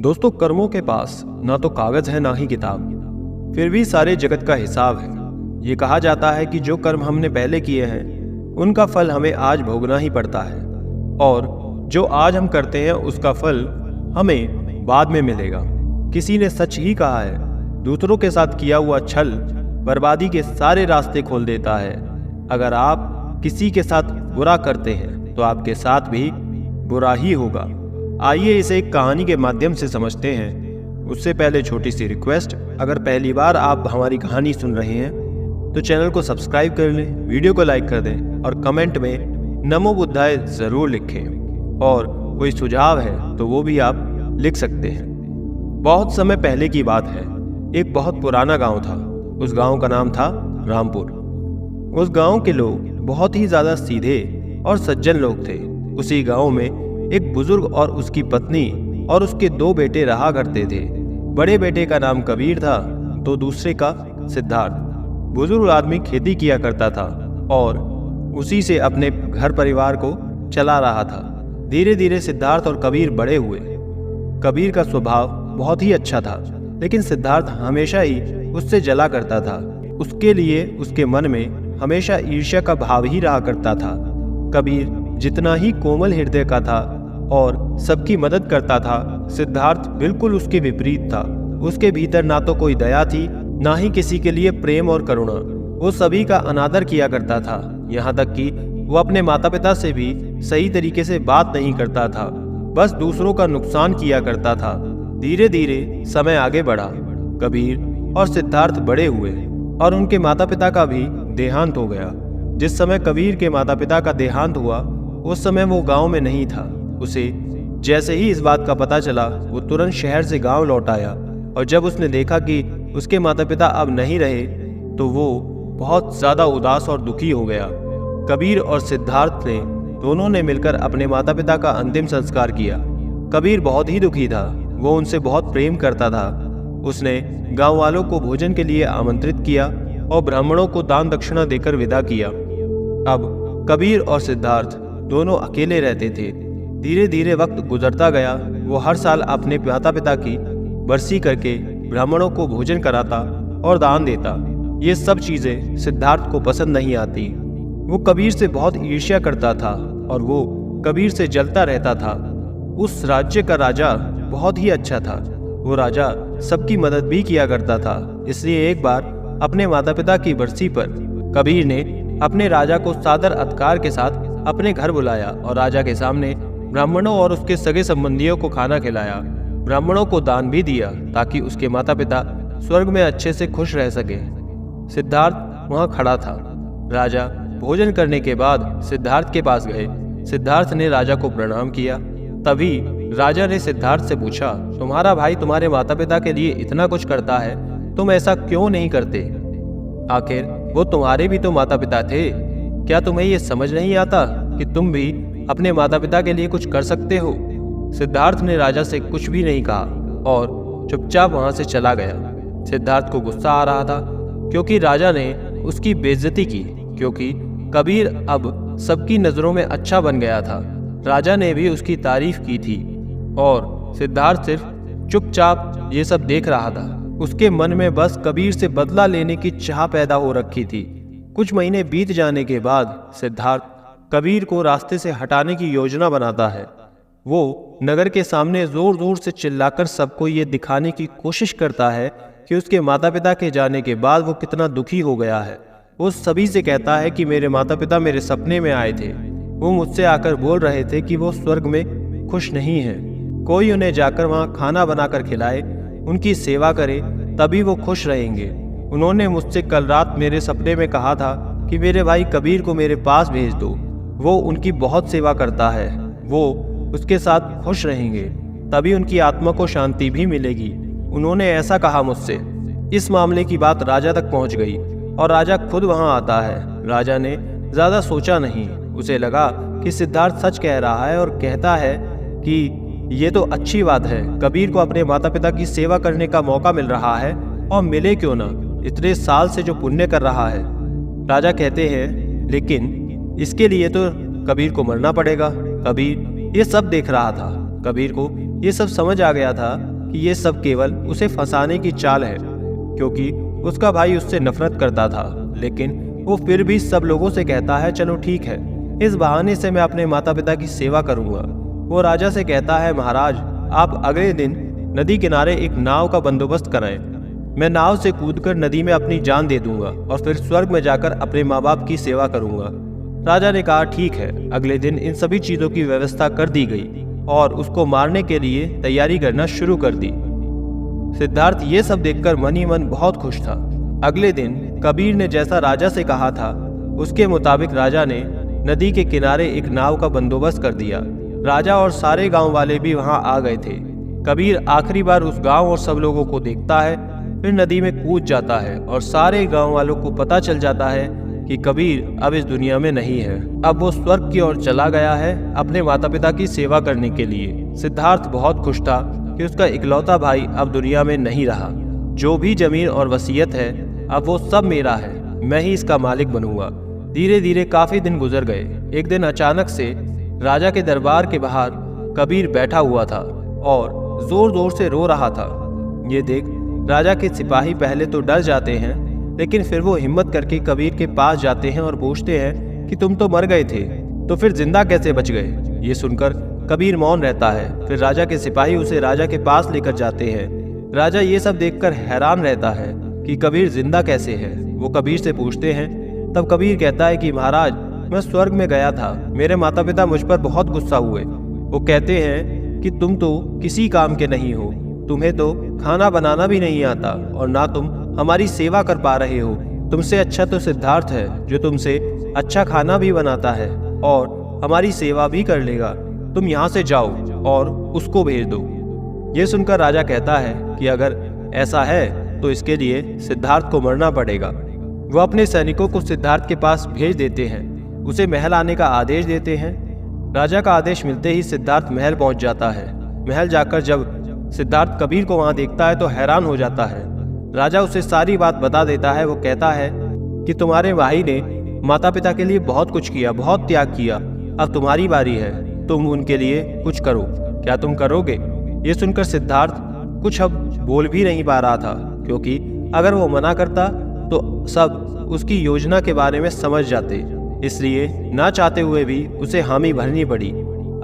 दोस्तों, कर्मों के पास ना तो कागज है ना ही किताब, फिर भी सारे जगत का हिसाब है। ये कहा जाता है कि जो कर्म हमने पहले किए हैं उनका फल हमें आज भोगना ही पड़ता है, और जो आज हम करते हैं उसका फल हमें बाद में मिलेगा। किसी ने सच ही कहा है, दूसरों के साथ किया हुआ छल बर्बादी के सारे रास्ते खोल देता है। अगर आप किसी के साथ बुरा करते हैं तो आपके साथ भी बुरा ही होगा। आइए इसे एक कहानी के माध्यम से समझते हैं। उससे पहले छोटी सी रिक्वेस्ट, अगर पहली बार आप हमारी कहानी सुन रहे हैं तो चैनल को सब्सक्राइब कर लें, वीडियो को लाइक कर दें और कमेंट में नमो बुद्धाय ज़रूर लिखें। और कोई सुझाव है तो वो भी आप लिख सकते हैं। बहुत समय पहले की बात है, एक बहुत पुराना गांव था। उस गांव का नाम था रामपुर। उस गांव के लोग बहुत ही ज़्यादा सीधे और सज्जन लोग थे। उसी गांव में एक बुजुर्ग और उसकी पत्नी और उसके 2 बेटे रहा करते थे। बड़े बेटे का नाम कबीर था तो दूसरे का सिद्धार्थ। बुजुर्ग आदमी खेती किया करता था और उसी से अपने घर परिवार को चला रहा था। धीरे धीरे सिद्धार्थ और कबीर बड़े हुए। कबीर का स्वभाव बहुत ही अच्छा था, लेकिन सिद्धार्थ हमेशा ही उससे जला करता था। उसके लिए उसके मन में हमेशा ईर्ष्या का भाव ही रहा करता था। कबीर जितना ही कोमल हृदय का था और सबकी मदद करता था, सिद्धार्थ बिल्कुल उसके विपरीत था। उसके भीतर ना तो कोई दया थी, ना ही किसी के लिए प्रेम और करुणा। वो सभी का अनादर किया करता था, यहाँ तक कि वो अपने माता पिता से भी सही तरीके से बात नहीं करता था, बस दूसरों का नुकसान किया करता था। धीरे धीरे समय आगे बढ़ा। कबीर और सिद्धार्थ बड़े हुए और उनके माता पिता का भी देहांत हो गया। जिस समय कबीर के माता पिता का देहांत हुआ उस समय वो गांव में नहीं था। उसे जैसे ही इस बात का पता चला वो तुरंत शहर से गांव लौट आया, और जब उसने देखा कि उसके माता पिता अब नहीं रहे तो वो बहुत ज़्यादा उदास और दुखी हो गया। कबीर और सिद्धार्थ ने दोनों ने मिलकर अपने माता पिता का अंतिम संस्कार किया। कबीर बहुत ही दुखी था, वो उनसे बहुत प्रेम करता था। उसने गांव वालों को भोजन के लिए आमंत्रित किया और ब्राह्मणों को दान दक्षिणा देकर विदा किया। अब कबीर और सिद्धार्थ दोनों अकेले रहते थे। धीरे धीरे वक्त गुजरता गया। वो हर साल अपने माता पिता की बरसी करके ब्राह्मणों को भोजन कराता और दान देता। ये सब चीजें सिद्धार्थ को पसंद नहीं आती। वो कबीर से बहुत ईर्ष्या करता था और वो कबीर से जलता रहता था। उस राज्य का राजा बहुत ही अच्छा था। वो राजा सबकी मदद भी किया करता था। इसलिए एक बार अपने माता पिता की बरसी पर कबीर ने अपने राजा को सादर अत्कार के साथ अपने घर बुलाया और राजा के सामने ब्राह्मणों और उसके सगे संबंधियों को खाना खिलाया। ब्राह्मणों को दान भी दिया ताकि उसके माता पिता स्वर्ग में अच्छे से खुश रह सके। सिद्धार्थ वहां खड़ा था। राजा भोजन करने के बाद सिद्धार्थ के पास गए। सिद्धार्थ ने राजा को प्रणाम किया। तभी राजा ने सिद्धार्थ से पूछा, तुम्हारा भाई तुम्हारे माता पिता के लिए इतना कुछ करता है, तुम ऐसा क्यों नहीं करते? आखिर वो तुम्हारे भी तो माता पिता थे। क्या तुम्हें ये समझ नहीं आता कि तुम भी अपने माता पिता के लिए कुछ कर सकते हो? सिद्धार्थ ने राजा से कुछ भी नहीं कहा और चुपचाप वहां से चला गया। सिद्धार्थ को गुस्सा आ रहा था क्योंकि राजा ने उसकी बेइज्जती की, क्योंकि कबीर अब सबकी नजरों में अच्छा बन गया था। राजा ने भी उसकी तारीफ की थी और सिद्धार्थ सिर्फ चुपचाप ये सब देख रहा था। उसके मन में बस कबीर से बदला लेने की चाह पैदा हो रखी थी। कुछ महीने बीत जाने के बाद सिद्धार्थ कबीर को रास्ते से हटाने की योजना बनाता है। वो नगर के सामने जोर जोर से चिल्लाकर सबको ये दिखाने की कोशिश करता है कि उसके माता पिता के जाने के बाद वो कितना दुखी हो गया है। वो सभी से कहता है कि मेरे माता पिता मेरे सपने में आए थे। वो मुझसे आकर बोल रहे थे कि वो स्वर्ग में खुश नहीं है। कोई उन्हें जाकर वहाँ खाना बनाकर खिलाए, उनकी सेवा करे, तभी वो खुश रहेंगे। उन्होंने मुझसे कल रात मेरे सपने में कहा था कि मेरे भाई कबीर को मेरे पास भेज दो, वो उनकी बहुत सेवा करता है, वो उसके साथ खुश रहेंगे, तभी उनकी आत्मा को शांति भी मिलेगी। उन्होंने ऐसा कहा मुझसे। इस मामले की बात राजा तक पहुंच गई और राजा खुद वहां आता है। राजा ने ज्यादा सोचा नहीं, उसे लगा कि सिद्धार्थ सच कह रहा है और कहता है कि ये तो अच्छी बात है, कबीर को अपने माता पिता की सेवा करने का मौका मिल रहा है और मिले क्यों ना, इतने साल से जो पुण्य कर रहा है। राजा कहते हैं लेकिन इसके लिए तो कबीर को मरना पड़ेगा। कबीर ये सब देख रहा था। कबीर को ये सब समझ आ गया था कि ये सब केवल उसे फंसाने की चाल है, क्योंकि उसका भाई उससे नफरत करता था। लेकिन वो फिर भी सब लोगों से कहता है, चलो ठीक है, इस बहाने से मैं अपने माता पिता की सेवा करूंगा। वो राजा से कहता है, महाराज आप अगले दिन नदी किनारे एक नाव का बंदोबस्त कराएं। मैं नाव से कूदकर नदी में अपनी जान दे दूंगा और फिर स्वर्ग में जाकर अपने माँ बाप की सेवा करूंगा। राजा ने कहा, ठीक है। अगले दिन इन सभी चीजों की व्यवस्था कर दी गई और उसको मारने के लिए तैयारी करना शुरू कर दी। सिद्धार्थ ये सब देखकर मन ही मन बहुत खुश था। अगले दिन कबीर ने जैसा राजा से कहा था उसके मुताबिक राजा ने नदी के किनारे एक नाव का बंदोबस्त कर दिया। राजा और सारे गांव वाले भी वहां आ गए थे। कबीर आखिरी बार उस गांव और सब लोगों को देखता है, फिर नदी में कूद जाता है और सारे गांव वालों को पता चल जाता है कि कबीर अब इस दुनिया में नहीं है। अब वो स्वर्ग की ओर चला गया है अपने माता पिता की सेवा करने के लिए। सिद्धार्थ बहुत खुश था कि उसका इकलौता भाई अब दुनिया में नहीं रहा। जो भी जमीन और वसीयत है अब वो सब मेरा है, मैं ही इसका मालिक बनूंगा। धीरे धीरे काफी दिन गुजर गए। एक दिन अचानक से राजा के दरबार के बाहर कबीर बैठा हुआ था और जोर जोर से रो रहा था। ये देख राजा के सिपाही पहले तो डर जाते हैं, लेकिन फिर वो हिम्मत करके कबीर के पास जाते हैं और पूछते हैं कि तुम तो मर गए थे, तो फिर जिंदा कैसे बच गए। ये सुनकर कबीर मौन रहता है। फिर राजा के सिपाही उसे राजा के पास लेकर जाते हैं। राजा ये सब देखकर हैरान रहता है कि कबीर जिंदा कैसे है। वो कबीर से पूछते हैं। तब कबीर कहता है कि महाराज मैं स्वर्ग में गया था, मेरे माता पिता मुझ पर बहुत गुस्सा हुए। वो कहते हैं कि तुम तो किसी काम के नहीं हो, तुम्हें तो खाना बनाना भी नहीं आता और ना तुम हमारी सेवा कर पा रहे हो। तुमसे अच्छा तो सिद्धार्थ है जो तुमसे अच्छा खाना भी बनाता है और हमारी सेवा भी कर लेगा। तुम यहाँ से जाओ और उसको भेज दो। ये सुनकर राजा कहता है कि अगर ऐसा है तो इसके लिए सिद्धार्थ को मरना पड़ेगा। वो अपने सैनिकों को सिद्धार्थ के पास भेज देते हैं, उसे महल आने का आदेश देते हैं। राजा का आदेश मिलते ही सिद्धार्थ महल पहुंच जाता है। महल जाकर जब सिद्धार्थ कबीर को वहां देखता है तो हैरान हो जाता है। राजा उसे सारी बात बता देता है। वो कहता है कि तुम्हारे भाई ने माता पिता के लिए बहुत कुछ किया, बहुत त्याग किया, अब तुम्हारी बारी है, तुम उनके लिए कुछ करो। क्या तुम करोगे? ये सुनकर सिद्धार्थ कुछ अब बोल भी नहीं पा रहा था, क्योंकि अगर वो मना करता तो सब उसकी योजना के बारे में समझ जाते। इसलिए ना चाहते हुए भी उसे हामी भरनी पड़ी।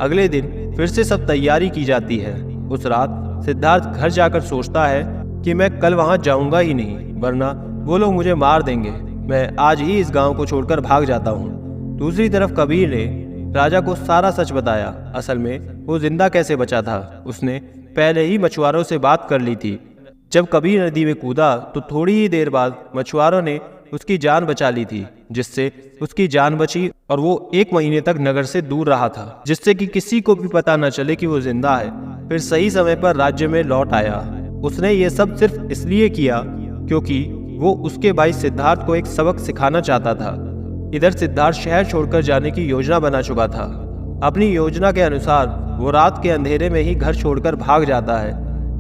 अगले दिन फिर से सब तैयारी की जाती है। उस रात सिद्धार्थ घर जाकर सोचता है कि मैं कल वहां जाऊंगा ही नहीं, वरना वो लोग मुझे मार देंगे। मैं आज ही इस गांव को छोड़कर भाग जाता हूँ। दूसरी तरफ कबीर ने राजा को सारा सच बताया। असल में वो जिंदा कैसे बचा था, उसने पहले ही मछुआरों से बात कर ली थी। जब कबीर नदी में कूदा तो थोड़ी ही देर बाद मछुआरों ने उसकी जान बचा ली थी, जिससे उसकी जान बची और वो 1 महीने तक नगर से दूर रहा था, जिससे कि किसी को भी पता न चले कि वो जिंदा है। फिर सही समय पर राज्य में लौट आया। उसने ये सब सिर्फ इसलिए किया क्योंकि वो उसके भाई सिद्धार्थ को एक सबक सिखाना चाहता था। इधर सिद्धार्थ शहर छोड़कर जाने की योजना बना चुका था। अपनी योजना के अनुसार वो रात के अंधेरे में ही घर छोड़कर भाग जाता है।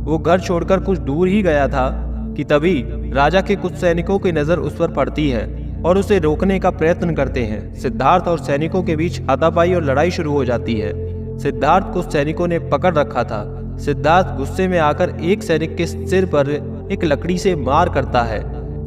वो घर छोड़कर कुछ दूर ही गया था कि तभी राजा के कुछ सैनिकों की नजर उस पर पड़ती है और उसे रोकने का प्रयत्न करते हैं। सिद्धार्थ और सैनिकों के बीच हाथापाई और लड़ाई शुरू हो जाती है। सिद्धार्थ को सैनिकों ने पकड़ रखा था। सिद्धार्थ गुस्से में आकर एक सैनिक के सिर पर एक लकड़ी से मार करता है।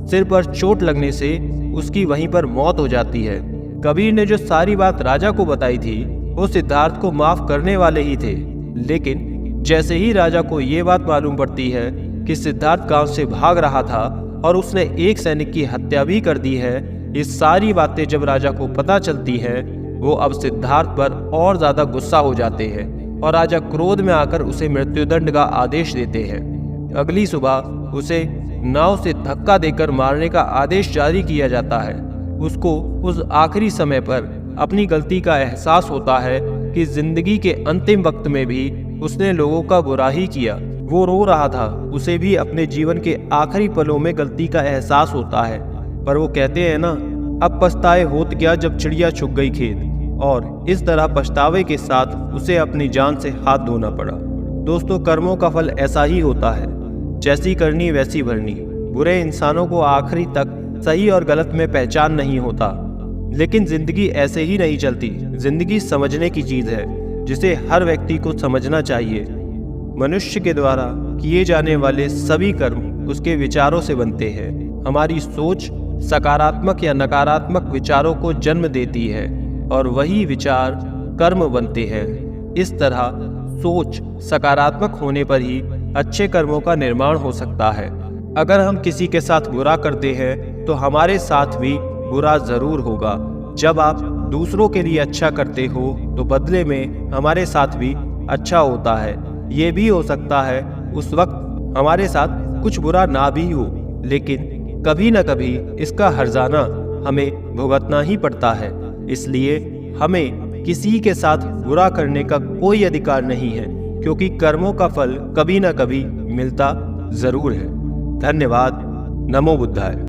सिर पर चोट लगने से उसकी वहीं पर मौत हो जाती है। कबीर ने जो सारी बात राजा को बताई थी वो सिद्धार्थ को माफ करने वाले ही थे, लेकिन जैसे ही राजा को ये बात मालूम पड़ती है कि सिद्धार्थ गांव से भाग रहा था और उसने एक सैनिक की हत्या भी कर दी है, ये सारी बातें जब राजा को पता चलती हैं, वो अब सिद्धार्थ पर और ज्यादा गुस्सा हो जाते हैं और राजा क्रोध में आकर उसे मृत्युदंड का आदेश देते हैं। अगली सुबह उसे नाव से धक्का देकर मारने का आदेश जारी किया जाता है। उसको उस आखिरी समय पर अपनी गलती का एहसास होता है कि जिंदगी के अंतिम वक्त में भी उसने लोगों का बुरा ही किया। वो रो रहा था। उसे भी अपने जीवन के आखिरी पलों में गलती का एहसास होता है, पर वो कहते हैं ना, अब पछताए होत क्या जब चिड़िया छुप गई खेत। और इस तरह पछतावे के साथ उसे अपनी जान से हाथ धोना पड़ा। दोस्तों, कर्मों का फल ऐसा ही होता है, जैसी करनी वैसी भरनी। बुरे इंसानों को आखिरी तक सही और गलत में पहचान नहीं होता, लेकिन जिंदगी ऐसे ही नहीं चलती। जिंदगी समझने की चीज है, जिसे हर व्यक्ति को समझना चाहिए। मनुष्य के द्वारा किए जाने वाले सभी कर्म उसके विचारों से बनते हैं। हमारी सोच सकारात्मक या नकारात्मक विचारों को जन्म देती है और वही विचार कर्म बनते हैं। इस तरह सोच सकारात्मक होने पर ही अच्छे कर्मों का निर्माण हो सकता है। अगर हम किसी के साथ बुरा करते हैं तो हमारे साथ भी बुरा जरूर होगा। जब आप दूसरों के लिए अच्छा करते हो तो बदले में हमारे साथ भी अच्छा होता है। ये भी हो सकता है उस वक्त हमारे साथ कुछ बुरा ना भी हो, लेकिन कभी न कभी इसका हर्जाना हमें भुगतना ही पड़ता है। इसलिए हमें किसी के साथ बुरा करने का कोई अधिकार नहीं है, क्योंकि कर्मों का फल कभी न कभी मिलता जरूर है। धन्यवाद। नमो बुद्धाय।